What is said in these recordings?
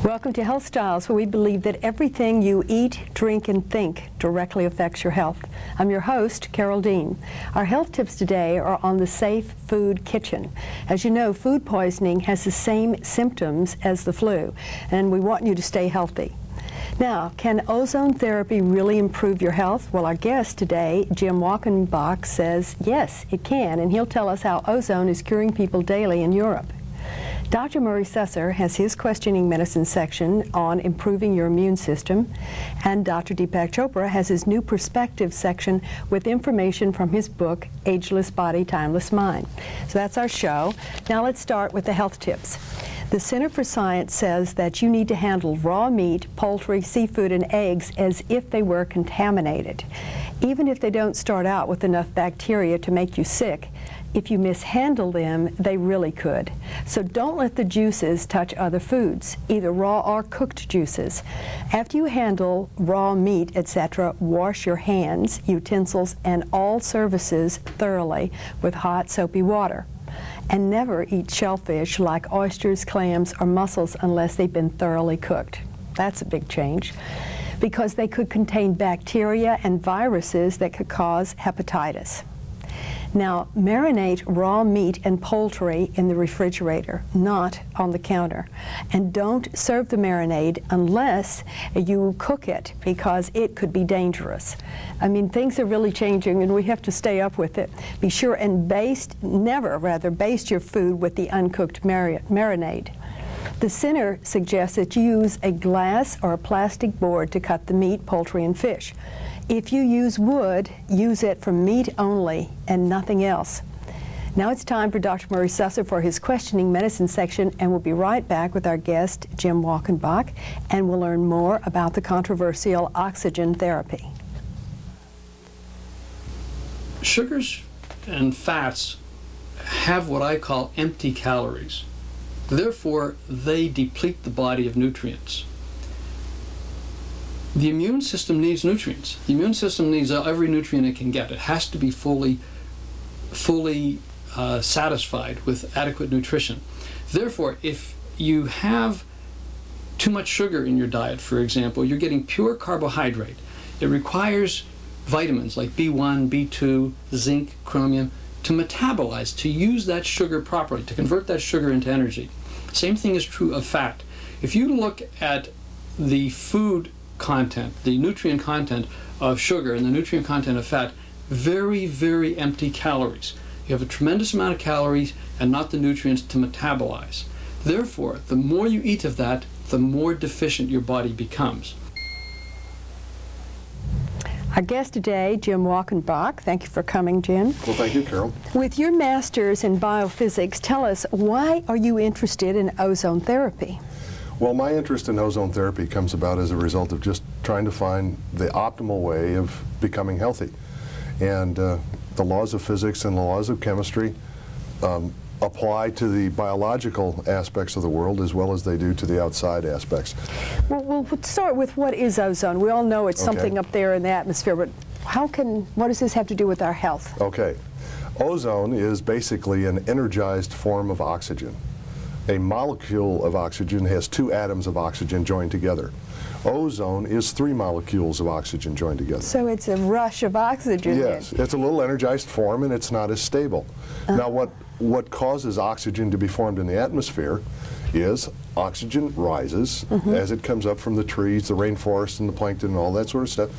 Welcome to Health Styles, where we believe that everything you eat, drink, and think directly affects your health. I'm your host, Carol Dean. Our health tips today are on the Safe Food Kitchen. As you know, food poisoning has the same symptoms as the flu, and we want you to stay healthy. Now, can ozone therapy really improve your health? Well, our guest today, Jim Walkenbach, says yes, it can, and he'll tell us how ozone is curing people daily in Europe. Dr. Murray Susser has his questioning medicine section on improving your immune system, and Dr. Deepak Chopra has his new perspective section with information from his book, Ageless Body, Timeless Mind. So that's our show. Now let's start with the health tips. The Center for Science says that you need to handle raw meat, poultry, seafood, and eggs as if they were contaminated. Even if they don't start out with enough bacteria to make you sick, if you mishandle them, they really could. So don't let the juices touch other foods, either raw or cooked juices. After you handle raw meat, etc., wash your hands, utensils, and all surfaces thoroughly with hot, soapy water. And never eat shellfish like oysters, clams, or mussels unless they've been thoroughly cooked. That's a big change, because they could contain bacteria and viruses that could cause hepatitis. Now, marinate raw meat and poultry in the refrigerator, not on the counter. And don't serve the marinade unless you cook it, because it could be dangerous. I mean, things are really changing, and we have to stay up with it. Be sure and never baste your food with the uncooked marinade. The center suggests that you use a glass or a plastic board to cut the meat, poultry, and fish. If you use wood, use it for meat only and nothing else. Now it's time for Dr. Murray Susser for his questioning medicine section, and we'll be right back with our guest, Jim Walkenbach, and we'll learn more about the controversial oxygen therapy. Sugars and fats have what I call empty calories. Therefore, they deplete the body of nutrients. The immune system needs nutrients. The immune system needs every nutrient it can get. It has to be fully satisfied with adequate nutrition. Therefore, if you have too much sugar in your diet, for example, you're getting pure carbohydrate. It requires vitamins like B1, B2, zinc, chromium to metabolize, to use that sugar properly, to convert that sugar into energy. Same thing is true of fat. If you look at the food content, the nutrient content of sugar and the nutrient content of fat, very, very empty calories. You have a tremendous amount of calories and not the nutrients to metabolize. Therefore, the more you eat of that, the more deficient your body becomes. Our guest today, Jim Walkenbach. Thank you for coming, Jim. Well, thank you, Carol. With your master's in biophysics, tell us, why are you interested in ozone therapy? Well, my interest in ozone therapy comes about as a result of just trying to find the optimal way of becoming healthy. And the laws of physics and the laws of chemistry apply to the biological aspects of the world as well as they do to the outside aspects. Well, we'll start with, what is ozone? We all know it's something up there in the atmosphere, but what does this have to do with our health? Okay. Ozone is basically an energized form of oxygen. A molecule of oxygen has 2 atoms of oxygen joined together. Ozone is 3 molecules of oxygen joined together. So it's a rush of oxygen. Yes, then. it's a little energized form, and it's not as stable. Now, what causes oxygen to be formed in the atmosphere is oxygen rises as it comes up from the trees, the rainforest, and the plankton, and all that sort of stuff.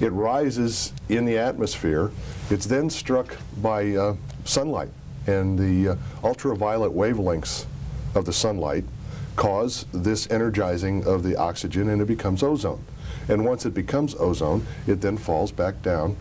It rises in the atmosphere. It's then struck by sunlight, and the ultraviolet wavelengths of the sunlight cause this energizing of the oxygen, and it becomes ozone. And once it becomes ozone, it then falls back down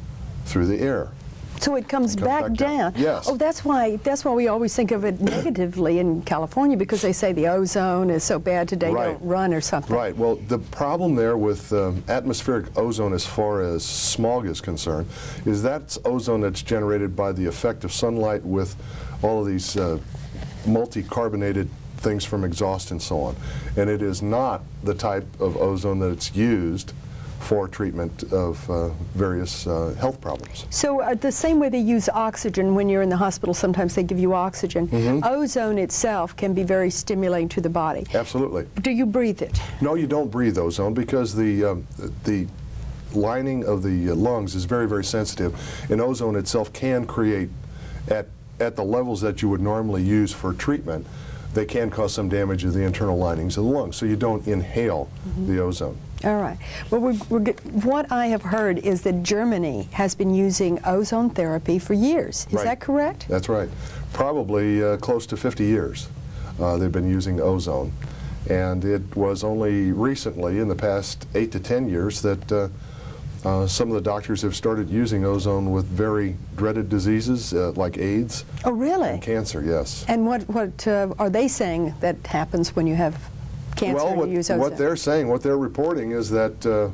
through the air. So it comes back down. Yes. Oh, that's why we always think of it negatively in California, because they say the ozone is so bad today, don't run or something. Right. Well, the problem there with atmospheric ozone as far as smog is concerned is that's ozone that's generated by the effect of sunlight with all of these multi-carbonated things from exhaust and so on. And it is not the type of ozone that's used for treatment of various health problems. So the same way they use oxygen when you're in the hospital, sometimes they give you oxygen. Ozone itself can be very stimulating to the body. Absolutely. Do you breathe it? No, you don't breathe ozone because the lining of the lungs is very, very sensitive, and ozone itself can create, at the levels that you would normally use for treatment, they can cause some damage to the internal linings of the lungs, so you don't inhale the ozone. All right. Well, what I have heard is that Germany has been using ozone therapy for years. Is that correct? That's right. Probably close to 50 years they've been using ozone. And it was only recently, in the past 8 to 10 years, that some of the doctors have started using ozone with very dreaded diseases like AIDS. Oh, really? And cancer, yes. And what are they saying that happens when you have cancer and you use ozone? What they're saying, what they're reporting is that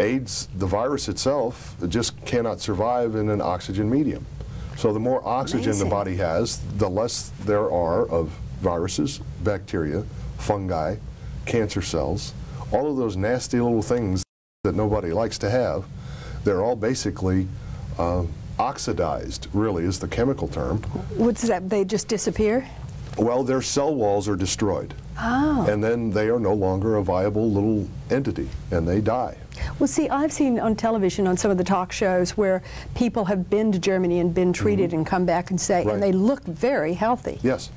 AIDS, the virus itself, just cannot survive in an oxygen medium. So the more oxygen the body has, the less there are of viruses, bacteria, fungi, cancer cells, all of those nasty little things that nobody likes to have. They're all basically oxidized, really, is the chemical term. What's that? They just disappear? Well, their cell walls are destroyed. Oh. And then they are no longer a viable little entity, and they die. Well, see, I've seen on television, on some of the talk shows, where people have been to Germany and been treated and come back and say, and they look very healthy. Yes.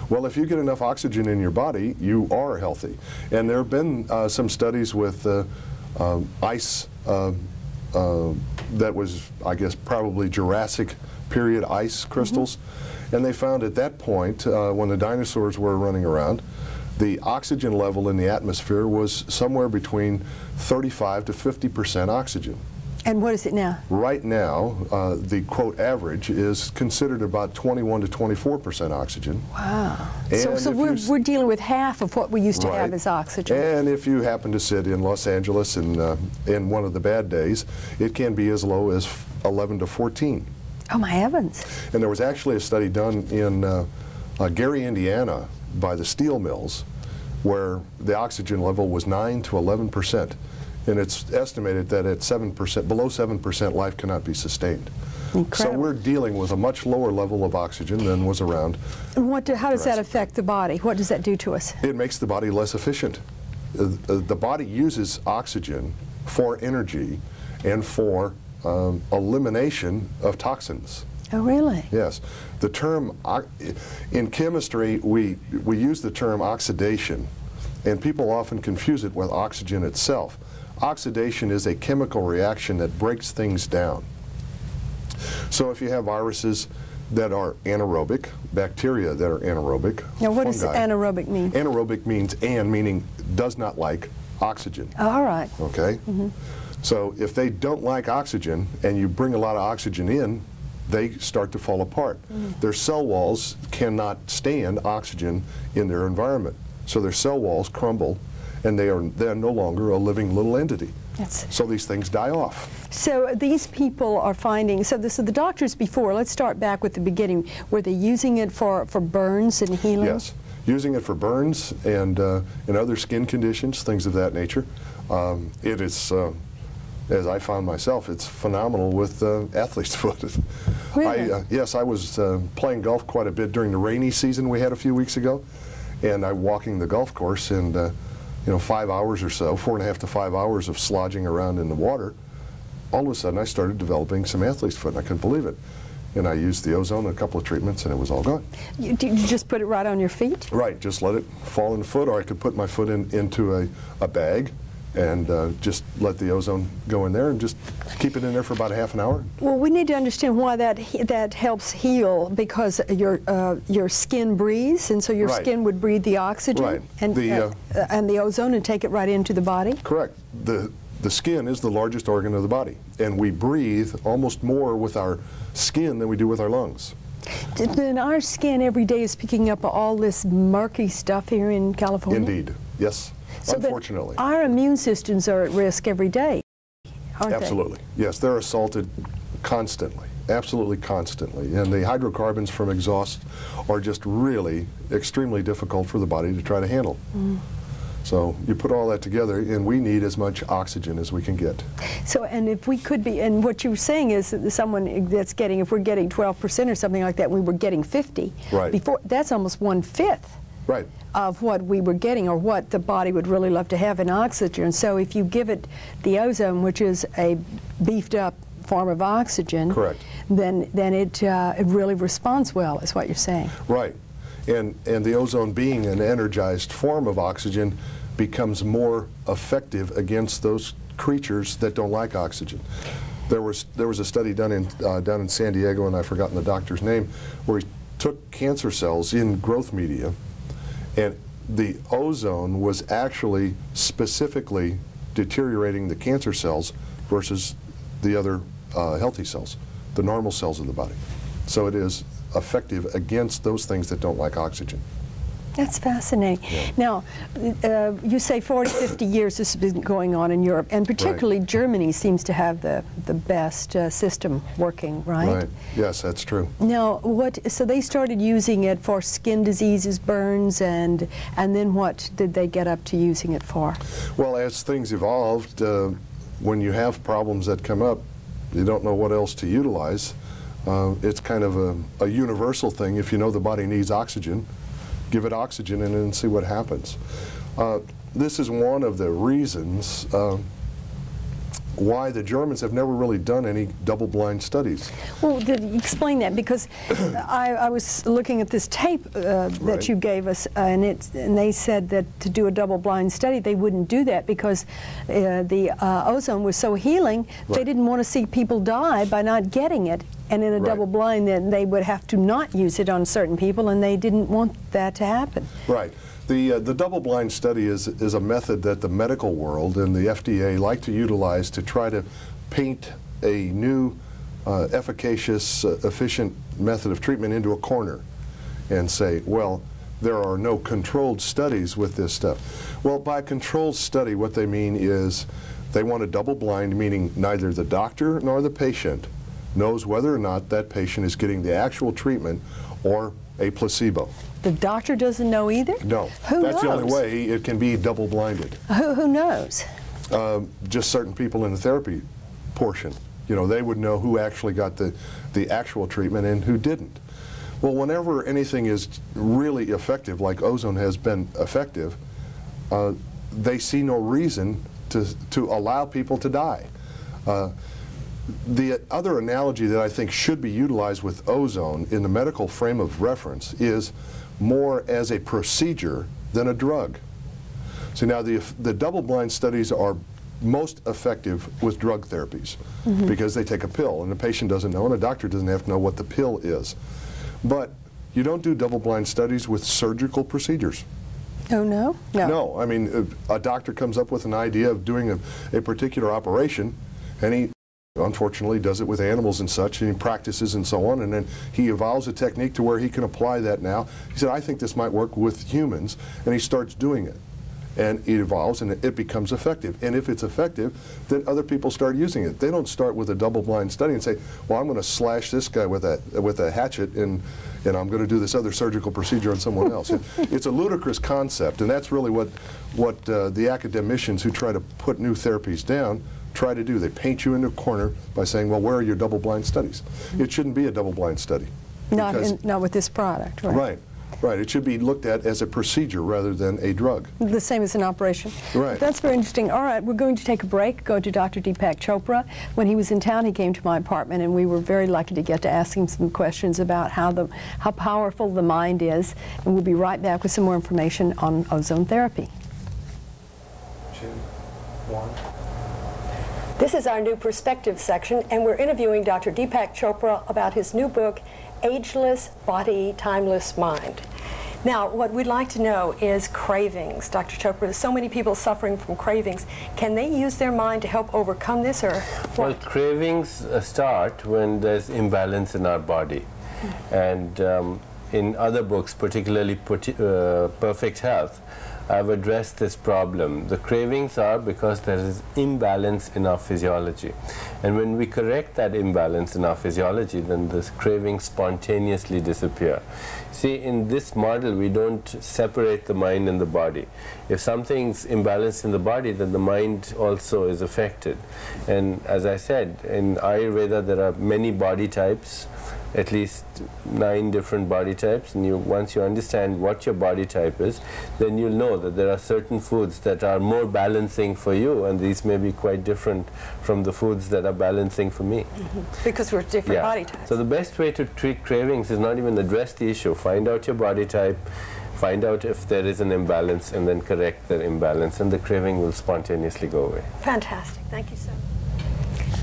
Well, if you get enough oxygen in your body, you are healthy. And there have been some studies with ice that was, I guess, probably Jurassic period ice crystals. And they found at that point, when the dinosaurs were running around, the oxygen level in the atmosphere was somewhere between 35 to 50% oxygen. And what is it now? Right now, the quote average is considered about 21 to 24% oxygen. Wow. So we're dealing with half of what we used to have as oxygen. And if you happen to sit in Los Angeles in one of the bad days, it can be as low as 11 to 14. Oh, my heavens. And there was actually a study done in Gary, Indiana, by the steel mills, where the oxygen level was 9 to 11%. And it's estimated that at 7%, below 7%, life cannot be sustained. Incredible. So we're dealing with a much lower level of oxygen than was around. And how does that affect the body? What does that do to us? It makes the body less efficient. The body uses oxygen for energy and for elimination of toxins. Oh, really? Yes. The term, in chemistry, we use the term oxidation, and people often confuse it with oxygen itself. Oxidation is a chemical reaction that breaks things down. So if you have viruses that are anaerobic, bacteria that are anaerobic, now what does fungi, anaerobic mean? Anaerobic means meaning does not like oxygen. All right. Okay? So if they don't like oxygen and you bring a lot of oxygen in, they start to fall apart. Their cell walls cannot stand oxygen in their environment. So their cell walls crumble, and they're no longer a living little entity. So these things die off. So these people are finding, so the doctors before, let's start back with the beginning, were they using it for burns and healing? Yes, using it for burns and other skin conditions, things of that nature. It is, as I found myself, it's phenomenal with athlete's foot. Really? Yes, I was playing golf quite a bit during the rainy season we had a few weeks ago, and I'm walking the golf course, and 5 hours or so, 4.5 to 5 hours of slogging around in the water, all of a sudden I started developing some athlete's foot, and I couldn't believe it. And I used the ozone, a couple of treatments, and it was all gone. You just put it right on your feet? Right, just let it fall in the foot, or I could put my foot into a bag and just let the ozone go in there and just keep it in there for about a half an hour. Well, we need to understand why that helps heal, because your skin breathes, and so your skin would breathe the oxygen and the ozone and take it right into the body? Correct. the skin is the largest organ of the body, and we breathe almost more with our skin than we do with our lungs. Then our skin every day is picking up all this murky stuff here in California? Indeed, yes, so unfortunately. Our immune systems are at risk every day, aren't Absolutely, yes, they're assaulted constantly, absolutely constantly, and the hydrocarbons from exhaust are just really extremely difficult for the body to try to handle. So you put all that together, and we need as much oxygen as we can get. So, and if we could be, and what you're saying is that someone that's getting, if we're getting 12% or something like that, we were getting 50. Right. Before, that's almost 1/5. Right. Of what we were getting, or what the body would really love to have in oxygen. So if you give it the ozone, which is a beefed up form of oxygen, correct, then it really responds well, is what you're saying. Right. And the ozone, being an energized form of oxygen, becomes more effective against those creatures that don't like oxygen. There was a study done down in San Diego, and I've forgotten the doctor's name, where he took cancer cells in growth media, and the ozone was actually specifically deteriorating the cancer cells versus the other healthy cells, the normal cells of the body. So it is effective against those things that don't like oxygen. That's fascinating. Yeah. Now, you say 40, 50 years this has been going on in Europe, and particularly right. Germany seems to have the best system working, right? Right. Yes, that's true. Now, so they started using it for skin diseases, burns, and then what did they get up to using it for? Well, as things evolved, when you have problems that come up, you don't know what else to utilize. It's kind of a universal thing. If you know the body needs oxygen, give it oxygen and then see what happens. This is one of the reasons why the Germans have never really done any double-blind studies. Well, explain that, because I was looking at this tape that right. you gave us, and they said that to do a double-blind study, they wouldn't do that because the ozone was so healing, right. they didn't want to see people die by not getting it. And in a right. double-blind, then they would have to not use it on certain people, and they didn't want that to happen. Right. The double-blind study is a method that the medical world and the FDA like to utilize to try to paint a new, efficacious, efficient method of treatment into a corner and say, well, there are no controlled studies with this stuff. Well, by controlled study, what they mean is they want a double-blind, meaning neither the doctor nor the patient knows whether or not that patient is getting the actual treatment or a placebo. The doctor doesn't know either? No. Who knows? That's the only way it can be double-blinded. Who knows? Just certain people in the therapy portion. You know, they would know who actually got the actual treatment and who didn't. Well, whenever anything is really effective, like ozone has been effective, they see no reason to allow people to die. The other analogy that I think should be utilized with ozone in the medical frame of reference is more as a procedure than a drug. So now the double-blind studies are most effective with drug therapies because they take a pill and the patient doesn't know and the doctor doesn't have to know what the pill is. But you don't do double-blind studies with surgical procedures. Oh, no? No. No. I mean, a doctor comes up with an idea of doing a particular operation, and he unfortunately does it with animals and such, and he practices and so on, and then he evolves a technique to where he can apply that now. He said, I think this might work with humans, and he starts doing it. And it evolves, and it becomes effective. And if it's effective, then other people start using it. They don't start with a double-blind study and say, well, I'm going to slash this guy with a hatchet, and I'm going to do this other surgical procedure on someone else. It's a ludicrous concept, and that's really what the academicians who try to put new therapies down try to do. They paint you into a corner by saying, well, where are your double-blind studies? It shouldn't be a double-blind study. Not with this product, right? Right. Right. It should be looked at as a procedure rather than a drug. The same as an operation. Right. That's very interesting. All right, we're going to take a break, go to Dr. Deepak Chopra. When he was in town, he came to my apartment, and we were very lucky to get to ask him some questions about how powerful the mind is. And we'll be right back with some more information on ozone therapy. 2, 1. This is our new perspective section, and we're interviewing Dr. Deepak Chopra about his new book, Ageless Body, Timeless Mind. Now, what we'd like to know is cravings, Dr. Chopra. So many people suffering from cravings. Can they use their mind to help overcome this, or what? Well, cravings start when there's imbalance in our body. And in other books, particularly Perfect Health, I've addressed this problem. The cravings are because there is imbalance in our physiology. And when we correct that imbalance in our physiology, then the cravings spontaneously disappear. See, in this model, we don't separate the mind and the body. If something's imbalanced in the body, then the mind also is affected. And as I said, in Ayurveda, there are many body types, at least 9 different body types, and once you understand what your body type is, then you'll know that there are certain foods that are more balancing for you, and these may be quite different from the foods that are balancing for me. Because we're different body types. So the best way to treat cravings is not even address the issue. Find out your body type, find out if there is an imbalance, and then correct that imbalance, and the craving will spontaneously go away. Fantastic. Thank you so much.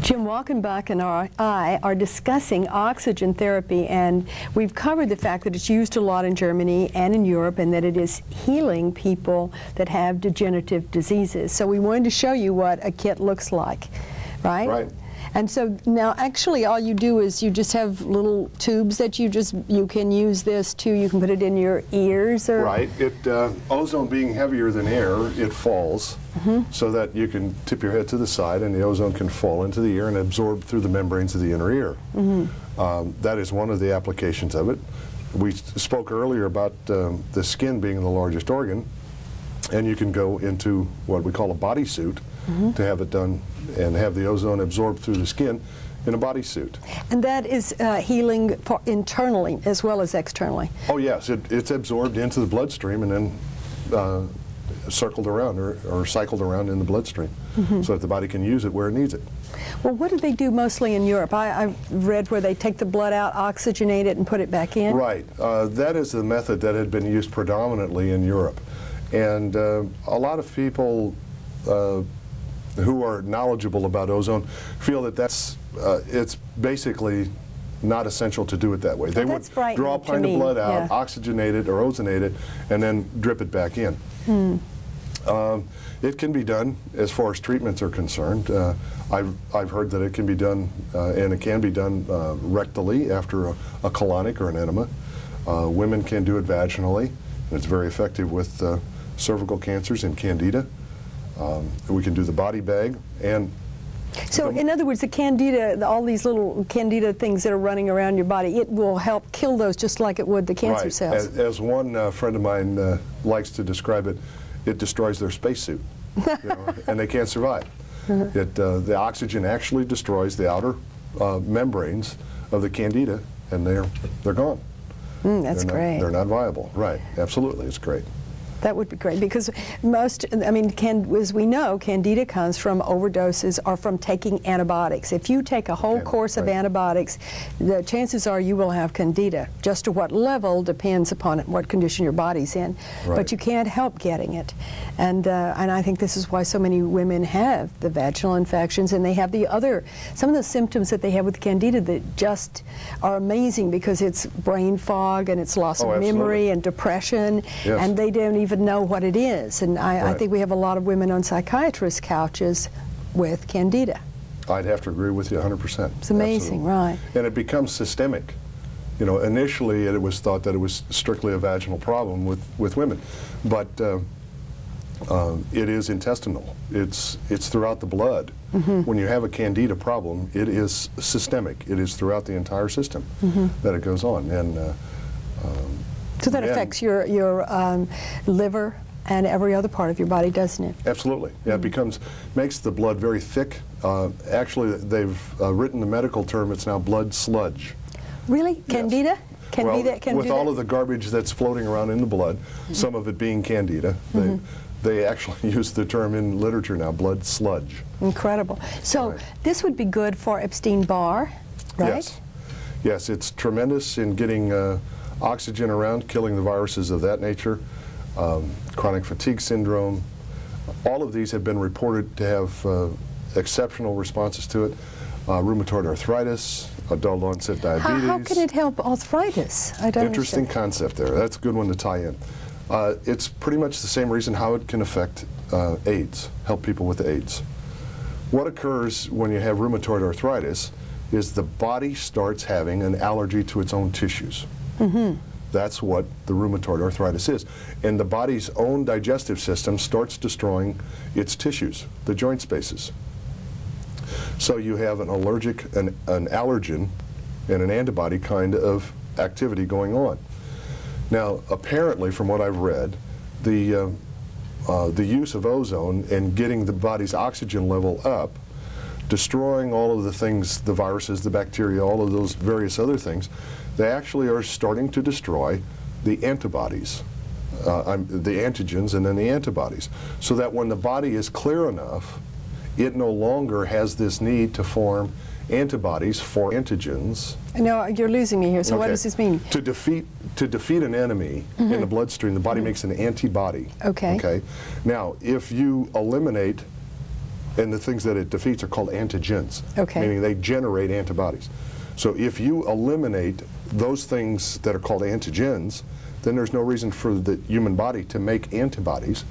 Jim Walkenbach and I are discussing oxygen therapy, and we've covered the fact that it's used a lot in Germany and in Europe, and that it is healing people that have degenerative diseases. So we wanted to show you what a kit looks like, right? Right. And so now actually all you do is you just have little tubes that you can use this too. You can put it in your ears, or Right. Ozone being heavier than air, it falls so that you can tip your head to the side and the ozone can fall into the ear and absorb through the membranes of the inner ear. That is one of the applications of it. We spoke earlier about the skin being the largest organ, and you can go into what we call a bodysuit to have it done and have the ozone absorbed through the skin in a bodysuit. And that is healing for internally as well as externally. Oh yes, it's absorbed into the bloodstream and then circled around or cycled around in the bloodstream so that the body can use it where it needs it. Well, what do they do mostly in Europe? I've read where they take the blood out, oxygenate it, and put it back in. Right. That is the method that had been used predominantly in Europe. And a lot of people who are knowledgeable about ozone feel that it's basically not essential to do it that way. They would draw a pint of blood out, oxygenate it or ozonate it, and then drip it back in. It can be done as far as treatments are concerned. I've heard that it can be done, and it can be done rectally after a colonic or an enema. Women can do it vaginally, and it's very effective with cervical cancers and candida. We can do the body bag, and so in other words, the candida, all these little candida things that are running around your body, it will help kill those just like it would the cancer cells. As one friend of mine likes to describe it, it destroys their spacesuit, and they can't survive. The oxygen actually destroys the outer membranes of the candida, and they're gone. That's great. They're not viable. Right. Absolutely, it's great. That would be great, because as we know, candida comes from overdoses or from taking antibiotics. If you take a whole course of antibiotics, the chances are you will have candida. Just to what level depends upon what condition your body's in. Right. But you can't help getting it. And I think this is why so many women have the vaginal infections, and they have some of the symptoms that they have with candida that just are amazing, because it's brain fog and it's loss of memory and depression, and they don't even know what it is. And I think we have a lot of women on psychiatrists' couches with candida. I'd have to agree with you 100%. It's amazing, right? And it becomes systemic. Initially it was thought that it was strictly a vaginal problem with women, but it is intestinal. It's throughout the blood. When you have a candida problem, it is systemic. It is throughout the entire system that it goes on. And so that affects your liver and every other part of your body, doesn't it? Absolutely. Yeah, it makes the blood very thick. Actually, they've written the medical term. It's now blood sludge. Really? Candida? Yes. With all of the garbage that's floating around in the blood, some of it being candida, they actually use the term in literature now, blood sludge. Incredible. So this would be good for Epstein-Barr, right? Yes. Yes, it's tremendous in getting oxygen around, killing the viruses of that nature, chronic fatigue syndrome. All of these have been reported to have exceptional responses to it. rheumatoid arthritis, adult onset diabetes. How can it help arthritis? I don't Interesting understand. concept there. That's a good one to tie in. It's pretty much the same reason how it can affect AIDS, help people with AIDS. What occurs when you have rheumatoid arthritis is the body starts having an allergy to its own tissues. That's what the rheumatoid arthritis is. And the body's own digestive system starts destroying its tissues, the joint spaces. So you have an allergen, and an antibody kind of activity going on. Now, apparently, from what I've read, the use of ozone and getting the body's oxygen level up, destroying all of the things, the viruses, the bacteria, all of those various other things, they actually are starting to destroy the antibodies, the antigens and then the antibodies, so that when the body is clear enough, it no longer has this need to form antibodies for antigens. No, you're losing me here. So what does this mean? To defeat an enemy in the bloodstream, the body makes an antibody. Okay. Now, if you eliminate, and the things that it defeats are called antigens, meaning they generate antibodies. So if you eliminate those things that are called antigens, then there's no reason for the human body to make antibodies.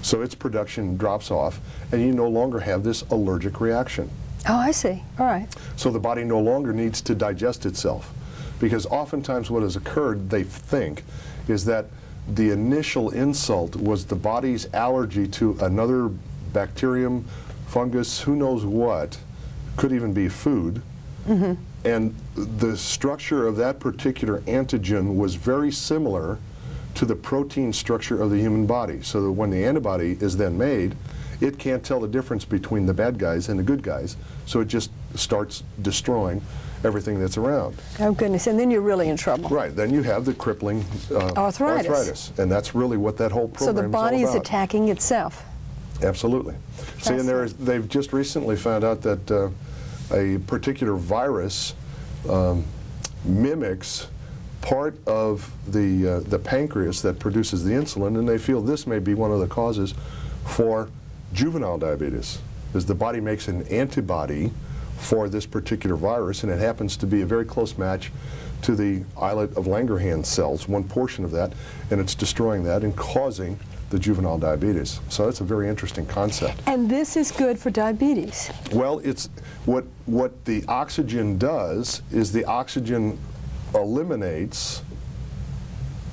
So its production drops off, and you no longer have this allergic reaction. Oh, I see. All right. So the body no longer needs to digest itself. Because oftentimes what has occurred, they think, is that the initial insult was the body's allergy to another bacterium, fungus, who knows what, could even be food. And the structure of that particular antigen was very similar to the protein structure of the human body. So that when the antibody is then made, it can't tell the difference between the bad guys and the good guys, so it just starts destroying everything that's around. Oh, goodness. And then you're really in trouble. Right. Then you have the crippling arthritis. And that's really what that whole program is all about. So the body is attacking itself. Absolutely. See, and they've just recently found out that a particular virus mimics part of the pancreas that produces the insulin, and they feel this may be one of the causes for juvenile diabetes, is the body makes an antibody for this particular virus, and it happens to be a very close match to the islet of Langerhans cells, one portion of that, and it's destroying that and causing the juvenile diabetes. So that's a very interesting concept. And this is good for diabetes? Well, it's what the oxygen does is the oxygen eliminates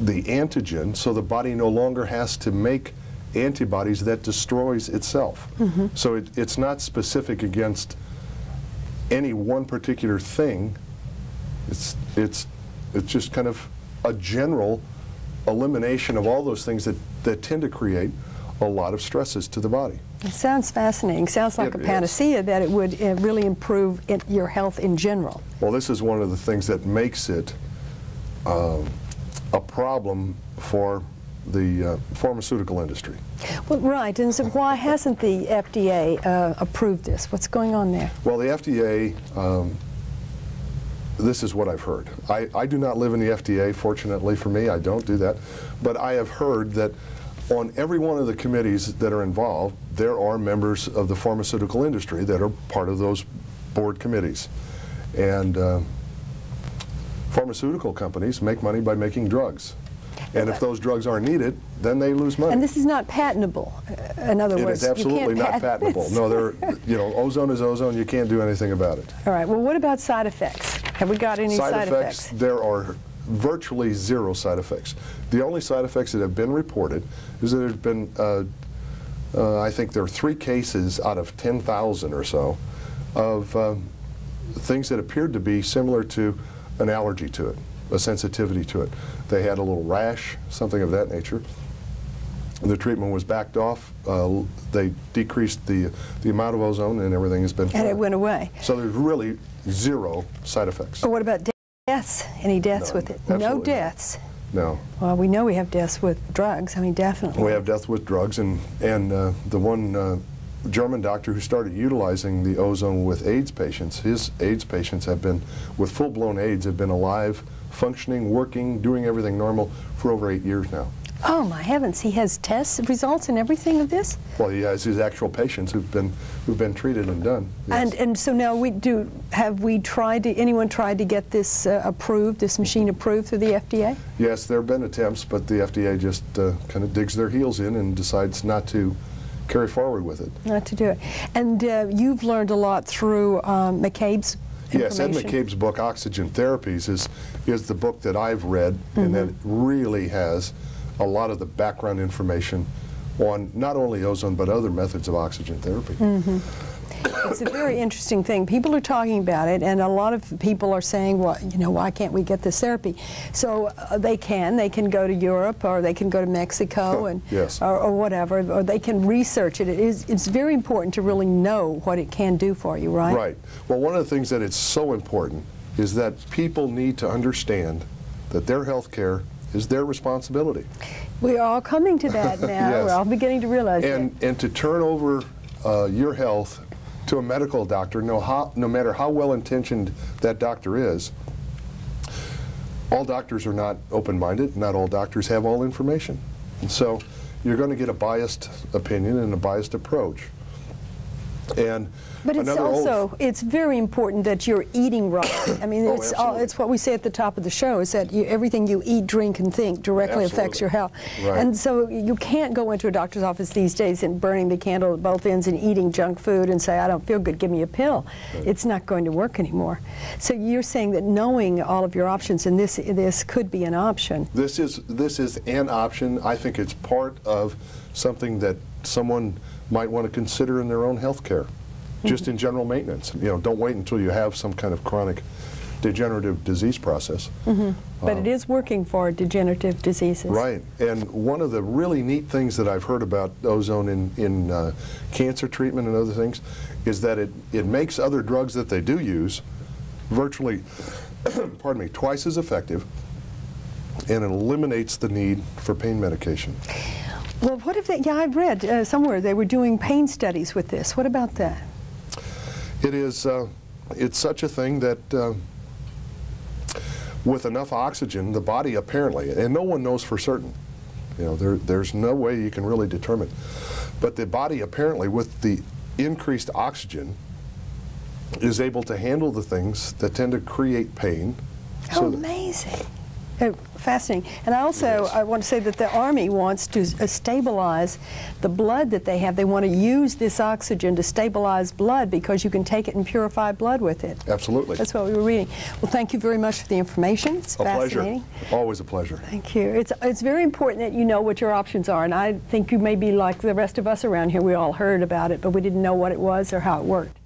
the antigen, so the body no longer has to make antibodies that destroys itself. So it's not specific against any one particular thing. It's just kind of a general elimination of all those things that tend to create a lot of stresses to the body. It sounds fascinating. Sounds like a panacea that it would really improve your health in general. Well, this is one of the things that makes it a problem for the pharmaceutical industry. Well, right, and so why hasn't the FDA approved this? What's going on there? Well, the FDA, this is what I've heard. I do not live in the FDA, fortunately for me, I don't do that, but I have heard that on every one of the committees that are involved, there are members of the pharmaceutical industry that are part of those board committees. And pharmaceutical companies make money by making drugs. And if those drugs aren't needed, then they lose money. And this is not patentable. In other words, it is absolutely not patentable. No, ozone is ozone. You can't do anything about it. All right. Well, what about side effects? Have we got any side effects? There are virtually zero side effects. The only side effects that have been reported is that there's been, I think there are 3 cases out of 10,000 or so of things that appeared to be similar to an allergy to it, a sensitivity to it. They had a little rash, something of that nature. The treatment was backed off. They decreased the amount of ozone, and everything has been fine. And it went away. So there's really zero side effects. But what about deaths? Any deaths with it? No deaths. No. Well, we know we have deaths with drugs. I mean, definitely. We have death with drugs, and the one German doctor who started utilizing the ozone with AIDS patients, his AIDS patients have been, with full-blown AIDS, have been alive, functioning, working, doing everything normal for over 8 years now. Oh my heavens! He has test results and everything of this. Well, he has his actual patients who've been treated and done. Yes. And so now anyone tried to get this approved, this machine approved through the FDA? Yes, there have been attempts, but the FDA just kind of digs their heels in and decides not to carry forward with it. Not to do it. And you've learned a lot through McCabe's information. Yes, Ed McCabe's book, Oxygen Therapies, is the book that I've read, and that really has a lot of the background information on not only ozone, but other methods of oxygen therapy. It's a very interesting thing. People are talking about it, and a lot of people are saying, well, you know, why can't we get this therapy? So they can go to Europe, or they can go to Mexico, and yes. or whatever, or they can research it. It's very important to really know what it can do for you, right? Right. Well, one of the things that it's so important is that people need to understand that their health care is their responsibility. We are all coming to that now. Yes. We're all beginning to realize that. And to turn over your health to a medical doctor, no matter how well-intentioned that doctor is, all doctors are not open-minded. Not all doctors have all information. And so you're going to get a biased opinion and a biased approach. But it's very important that you're eating right. I mean, it's what we say at the top of the show, is that everything you eat, drink, and think directly affects your health. Right. And so you can't go into a doctor's office these days and burning the candle at both ends and eating junk food and say, I don't feel good, give me a pill. Right. It's not going to work anymore. So you're saying that knowing all of your options, and this could be an option. This is an option. I think it's part of something that someone might want to consider in their own health care. Just in general maintenance. You know, don't wait until you have some kind of chronic degenerative disease process. But it is working for degenerative diseases. Right. And one of the really neat things that I've heard about ozone in cancer treatment and other things is that it makes other drugs that they do use virtually, pardon me, twice as effective, and it eliminates the need for pain medication. Well, what if yeah, I've read somewhere they were doing pain studies with this. What about that? It is, it's such a thing that with enough oxygen, the body apparently, and no one knows for certain, you know, there's no way you can really determine, but the body apparently, with the increased oxygen, is able to handle the things that tend to create pain. How amazing. Fascinating. And I also I want to say that the Army wants to stabilize the blood that they have. They want to use this oxygen to stabilize blood because you can take it and purify blood with it. Absolutely. That's what we were reading. Well, thank you very much for the information. It's fascinating. Pleasure. Always a pleasure. Thank you. It's very important that you know what your options are, and I think you may be like the rest of us around here. We all heard about it, but we didn't know what it was or how it worked.